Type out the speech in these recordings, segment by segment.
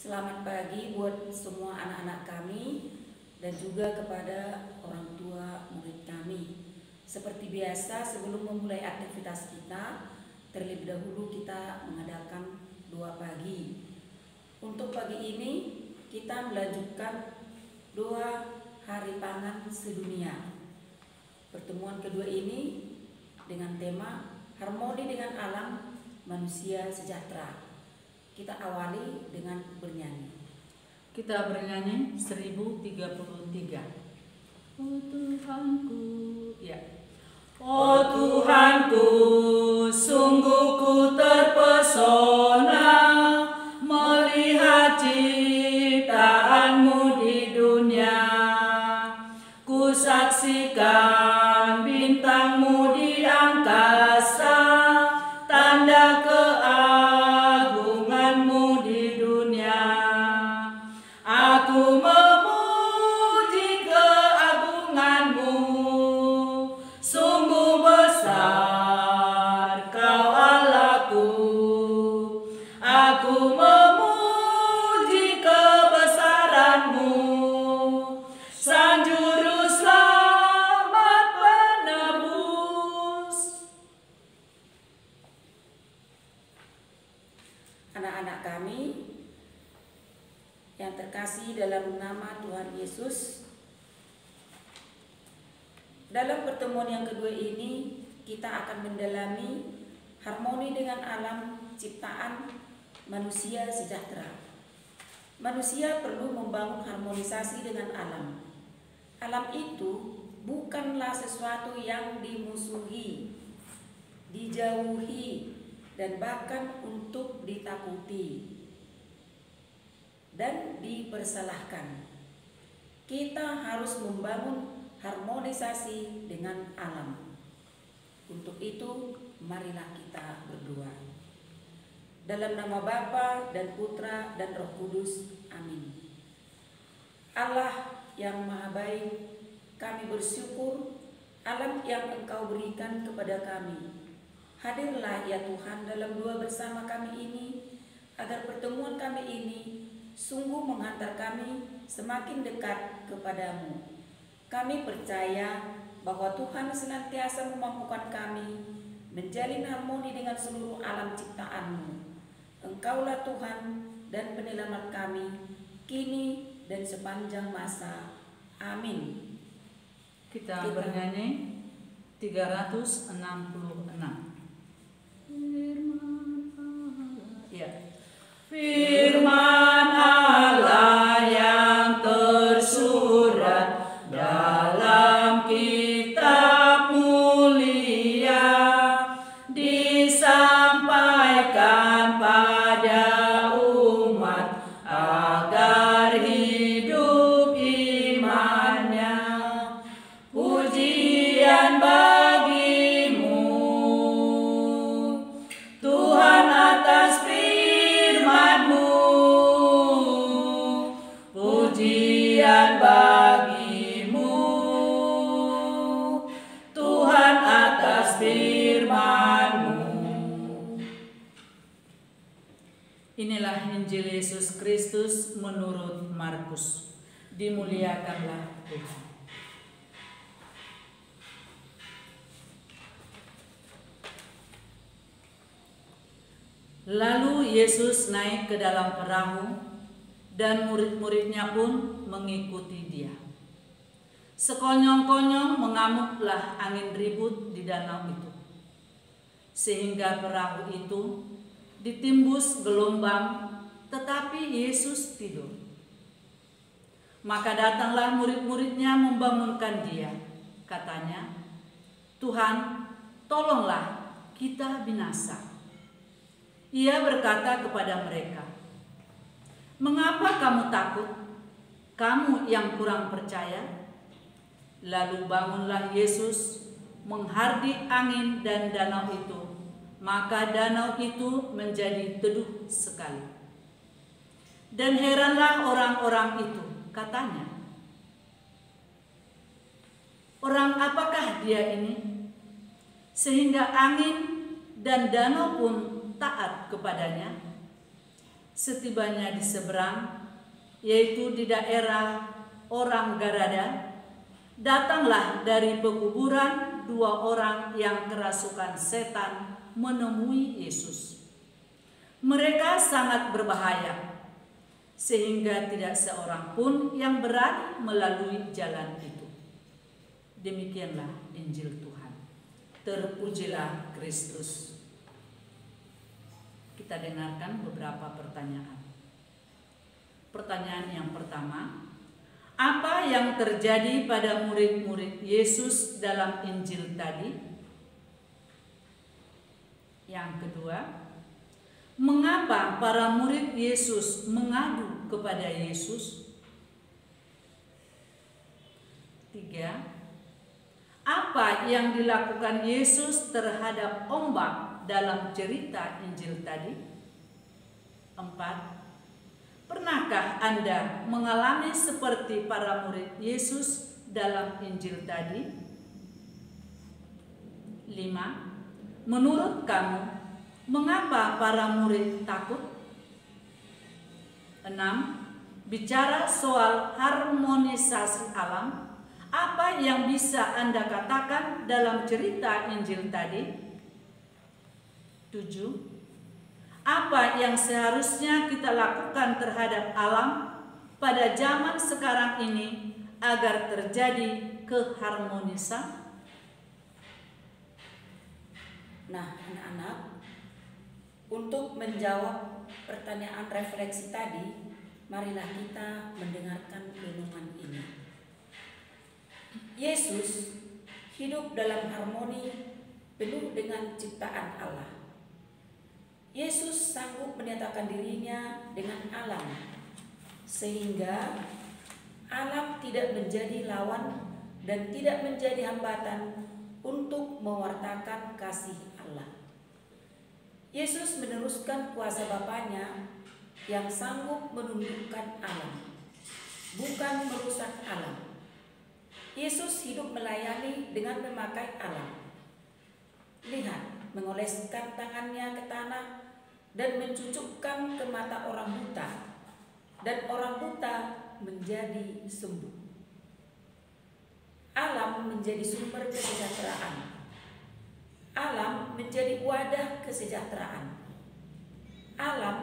Selamat pagi buat semua anak-anak kami dan juga kepada orang tua murid kami. Seperti biasa, sebelum memulai aktivitas kita, terlebih dahulu kita mengadakan doa pagi. Untuk pagi ini kita melanjutkan doa Hari Pangan Sedunia. Pertemuan kedua ini dengan tema Harmoni dengan Alam, Manusia Sejahtera. Kita awali dengan bernyanyi. Kita bernyanyi 1033. Oh Tuhanku, ya. Oh Tuhanku, sungguh ku terpesona melihat ciptaanmu di dunia. Ku saksikan bintangmu di angkasa, tanda keagunganmu di dunia. Aku memuji keagunganmu, sungguh besar Kau Allahku. Aku memuji kebesaranmu, Sang Juru Selamat Penebus. Anak-anak kami yang terkasih dalam nama Tuhan Yesus, dalam pertemuan yang kedua ini kita akan mendalami harmoni dengan alam ciptaan manusia sejahtera. Manusia perlu membangun harmonisasi dengan alam. Alam itu bukanlah sesuatu yang dimusuhi, dijauhi, dan bahkan untuk ditakuti dan dipersalahkan. Kita harus membangun harmonisasi dengan alam. Untuk itu, marilah kita berdoa. Dalam nama Bapa dan Putra dan Roh Kudus. Amin. Allah yang Maha Baik, kami bersyukur alam yang Engkau berikan kepada kami. Hadirlah ya Tuhan dalam doa bersama kami ini, agar pertemuan kami ini sungguh mengantar kami semakin dekat kepadamu. Kami percaya bahwa Tuhan senantiasa memampukan kami menjalin harmoni dengan seluruh alam ciptaan-Mu. Engkaulah Tuhan dan penyelamat kami, kini dan sepanjang masa. Amin. Kita bernyanyi 366. Firman Allah, ya. Firman Allah yang tersurat dalam kitab mulia, disampaikan pada umat agar hidup imannya. Pujian bagimu Tuhan atas firman-Mu, pujian bagimu Tuhan atas firman-Mu. Inilah Injil Yesus Kristus menurut Markus. Dimuliakanlah Tuhan. Lalu Yesus naik ke dalam perahu dan murid-muridnya pun mengikuti Dia. Sekonyong-konyong mengamuklah angin ribut di danau itu, sehingga perahu itu ditimbus gelombang, tetapi Yesus tidur. Maka datanglah murid-muridnya membangunkan Dia. Katanya, "Tuhan, tolonglah, kita binasa." Ia berkata kepada mereka, "Mengapa kamu takut, kamu yang kurang percaya?" Lalu bangunlah Yesus, menghardik angin dan danau itu, maka danau itu menjadi teduh sekali. Dan heranlah orang-orang itu, katanya, "Orang apakah dia ini, sehingga angin dan danau pun taat kepadanya?" Setibanya di seberang, yaitu di daerah orang Garada, datanglah dari pekuburan 2 orang yang kerasukan setan menemui Yesus. Mereka sangat berbahaya, sehingga tidak seorang pun yang berani melalui jalan itu. Demikianlah Injil Tuhan. Terpujilah Kristus. Kita dengarkan beberapa pertanyaan. Pertanyaan yang pertama, apa yang terjadi pada murid-murid Yesus dalam Injil tadi? Yang kedua, mengapa para murid Yesus mengadu kepada Yesus? 3. Apa yang dilakukan Yesus terhadap ombak dalam cerita Injil tadi? 4. Pernahkah Anda mengalami seperti para murid Yesus dalam Injil tadi? 5. Menurut kamu, mengapa para murid takut? 6. Bicara soal harmonisasi alam, apa yang bisa Anda katakan dalam cerita Injil tadi? 7. Apa yang seharusnya kita lakukan terhadap alam pada zaman sekarang ini agar terjadi keharmonisan? Nah, anak-anak, untuk menjawab pertanyaan refleksi tadi, marilah kita mendengarkan renungan ini. Yesus hidup dalam harmoni penuh dengan ciptaan Allah. Yesus sanggup menyatakan dirinya dengan alam, sehingga alam tidak menjadi lawan dan tidak menjadi hambatan untuk mewartakan kasih Allah. Yesus meneruskan kuasa Bapanya yang sanggup menundukkan alam, bukan merusak alam. Yesus hidup melayani dengan memakai alam. Lihat, mengoleskan tangannya ke tanah dan mencucukkan ke mata orang buta, dan orang buta menjadi sembuh. Alam menjadi sumber kesejahteraan. Alam menjadi wadah kesejahteraan. Alam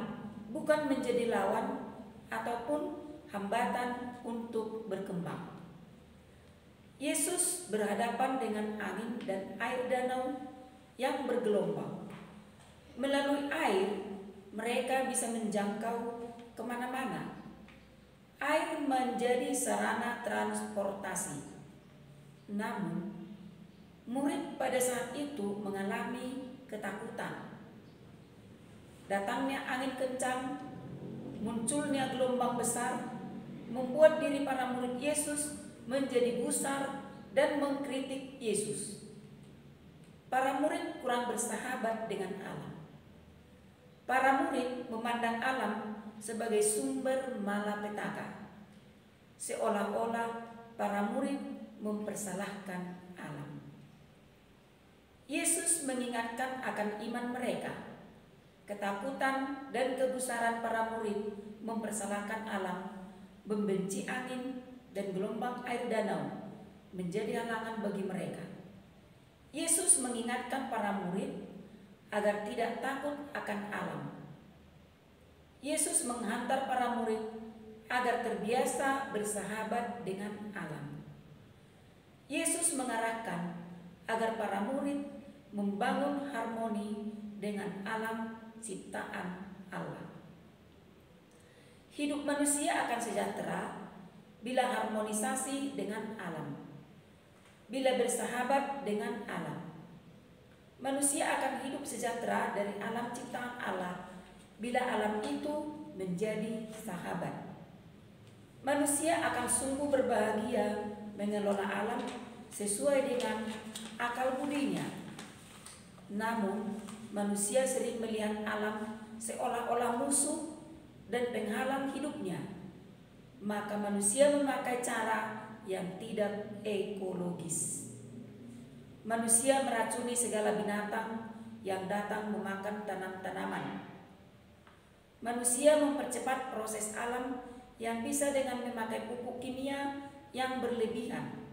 bukan menjadi lawan ataupun hambatan untuk berkembang. Yesus berhadapan dengan angin dan air danau yang bergelombang. Melalui air, mereka bisa menjangkau kemana-mana. Air menjadi sarana transportasi. Namun, murid pada saat itu mengalami ketakutan. Datangnya angin kencang, munculnya gelombang besar, membuat diri para murid Yesus menjadi gusar dan mengkritik Yesus. Para murid kurang bersahabat dengan alam. Para murid memandang alam sebagai sumber malapetaka, seolah-olah para murid mempersalahkan alam. Yesus mengingatkan akan iman mereka. Ketakutan dan kegusaran para murid mempersalahkan alam, membenci angin dan gelombang air danau menjadi halangan bagi mereka. Yesus mengingatkan para murid agar tidak takut akan alam. Yesus menghantar para murid agar terbiasa bersahabat dengan alam. Yesus mengarahkan agar para murid membangun harmoni dengan alam ciptaan Allah. Hidup manusia akan sejahtera bila harmonisasi dengan alam, bila bersahabat dengan alam. Manusia akan hidup sejahtera dari alam ciptaan Allah bila alam itu menjadi sahabat. Manusia akan sungguh berbahagia mengelola alam sesuai dengan akal budinya. Namun, manusia sering melihat alam seolah-olah musuh dan penghalang hidupnya. Maka manusia memakai cara yang tidak ekologis. Manusia meracuni segala binatang yang datang memakan tanam-tanaman. Manusia mempercepat proses alam yang bisa dengan memakai pupuk kimia yang berlebihan.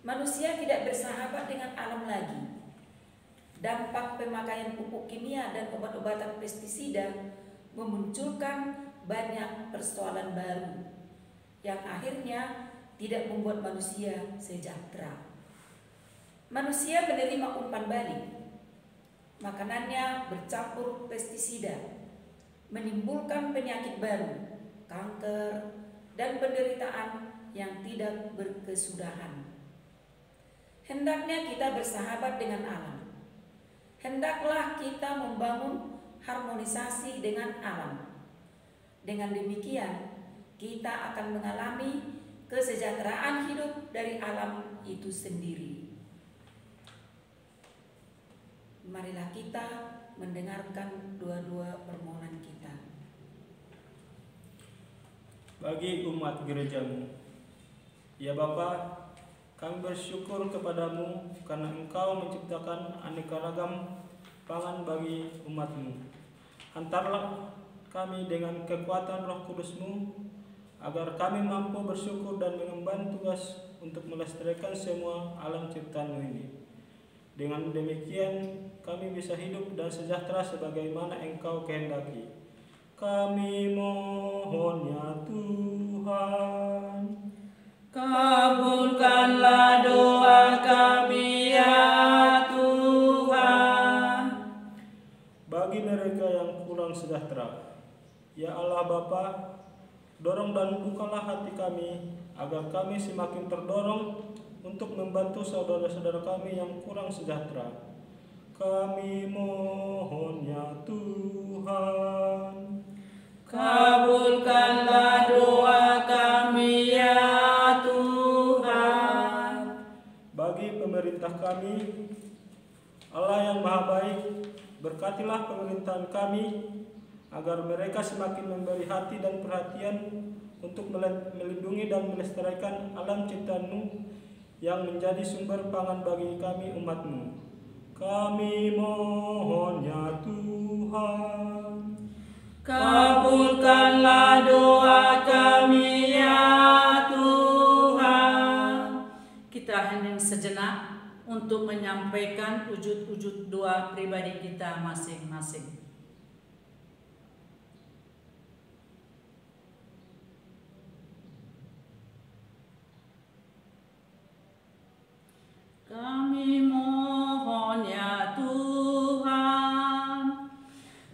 Manusia tidak bersahabat dengan alam lagi. Dampak pemakaian pupuk kimia dan obat-obatan pestisida memunculkan banyak persoalan baru yang akhirnya tidak membuat manusia sejahtera. Manusia menerima umpan balik. Makanannya bercampur pestisida, menimbulkan penyakit baru, kanker, dan penderitaan yang tidak berkesudahan. Hendaknya kita bersahabat dengan alam. Hendaklah kita membangun harmonisasi dengan alam. Dengan demikian, kita akan mengalami kesejahteraan hidup dari alam itu sendiri. Marilah kita mendengarkan dua-dua permohonan kita. Bagi umat gerejamu, ya Bapa, kami bersyukur kepadamu karena Engkau menciptakan aneka ragam pangan bagi umat-Mu. Hantarlah kami dengan kekuatan Roh Kudus-Mu, agar kami mampu bersyukur dan mengemban tugas untuk melestarikan semua alam ciptaan-Mu ini. Dengan demikian, kami bisa hidup dan sejahtera sebagaimana Engkau kehendaki. Kami mohon ya Tuhan. Kabulkanlah doa kami ya Tuhan. Bagi mereka yang kurang sejahtera, ya Allah Bapa, dorong dan bukalah hati kami agar kami semakin terdorong untuk membantu saudara-saudara kami yang kurang sejahtera. Kami mohon ya Tuhan. Kabulkanlah doa kami ya Tuhan. Bagi pemerintah kami, Allah yang Maha Baik, berkatilah pemerintahan kami agar mereka semakin memberi hati dan perhatian untuk melindungi dan melestarikan alam ciptaan-Mu yang menjadi sumber pangan bagi kami umat-Mu. Kami mohon ya Tuhan. Kabulkanlah doa kami ya Tuhan. Kita hening sejenak untuk menyampaikan wujud-wujud doa pribadi kita masing-masing. Kami mohon ya Tuhan,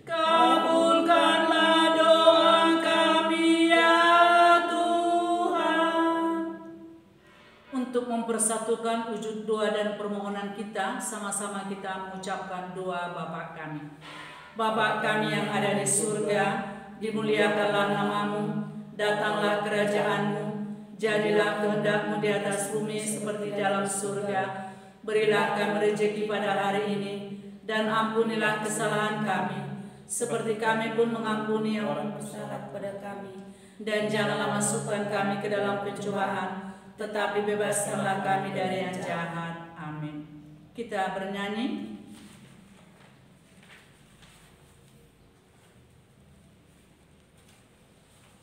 kabulkanlah doa kami ya Tuhan. Untuk mempersatukan wujud doa dan permohonan kita, sama-sama kita mengucapkan doa Bapa kami. Bapa kami yang ada di surga, dimuliakanlah nama-Mu, datanglah kerajaan-Mu, jadilah kehendak-Mu di atas bumi seperti dalam surga. Berilah kami rezeki pada hari ini, dan ampunilah kesalahan kami, seperti kami pun mengampuni orang bersalah kepada kami. Dan janganlah masukkan kami ke dalam pencobaan, tetapi bebaskanlah kami dari yang jahat. Amin. Kita bernyanyi.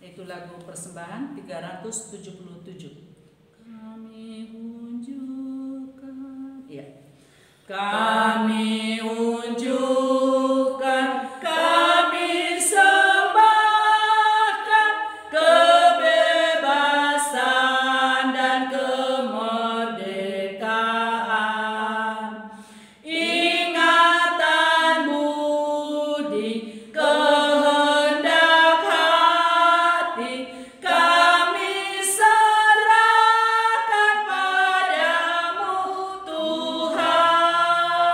Itu lagu persembahan 377. Kami unjukkan, ya. Kami unjukkan, kami sembahkan kebebasan dan kemerdekaan, ingatan budi, kehendak hati, kami serahkan padamu Tuhan.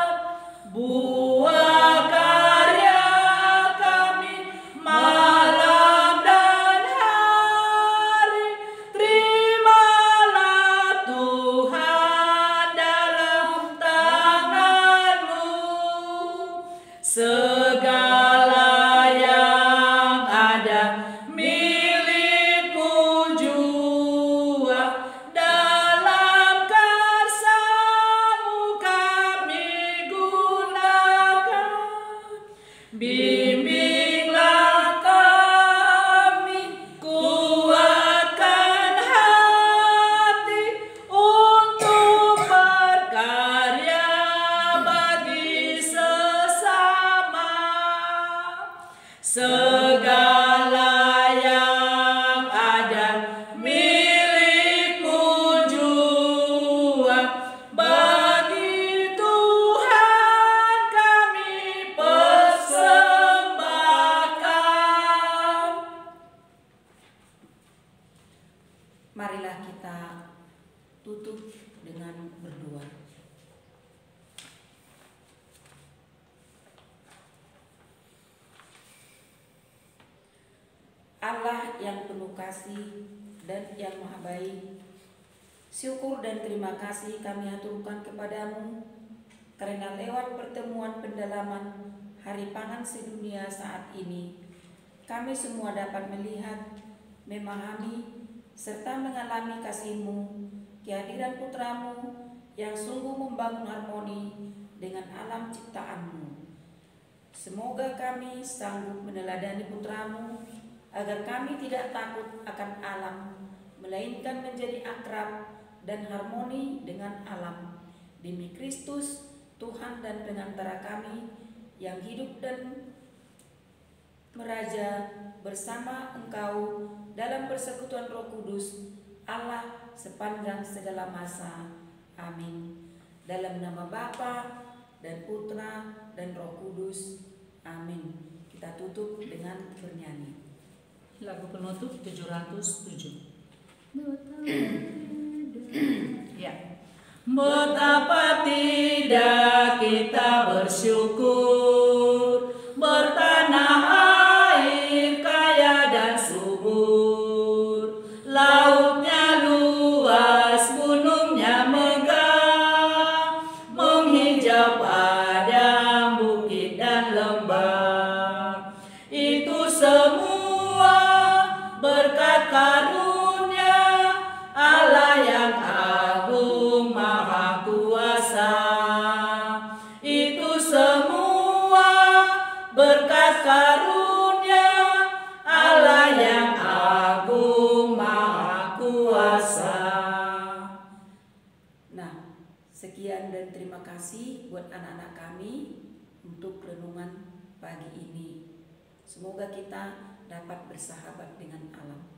Marilah kita tutup dengan berdoa. Allah yang penuh kasih dan yang maha baik, syukur dan terima kasih kami aturkan kepadamu karena lewat pertemuan pendalaman Hari Pangan Sedunia saat ini, kami semua dapat melihat, memahami, serta mengalami kasih-Mu, kehadiran Putramu yang sungguh membangun harmoni dengan alam ciptaan-Mu. Semoga kami sanggup meneladani Putramu agar kami tidak takut akan alam, melainkan menjadi akrab dan harmoni dengan alam. Demi Kristus, Tuhan dan pengantara kami, yang hidup dan meraja bersama Engkau dalam persekutuan Roh Kudus, Allah sepanjang segala masa. Amin. Dalam nama Bapa dan Putra dan Roh Kudus. Amin. Kita tutup dengan bernyanyi. Lagu penutup 707. Ya. Betapa tidak kita bersyukur, bertanah air kaya dan subur, lautnya luas, gunungnya megah, menghijau padang, bukit dan lembah. Itu semua berkat karunia Allah yang agung maha kuasa. Itu semua berkat karunia Allah yang agung maha kuasa. Nah, sekian dan terima kasih buat anak-anak kami untuk renungan pagi ini. Semoga kita dapat bersahabat dengan alam.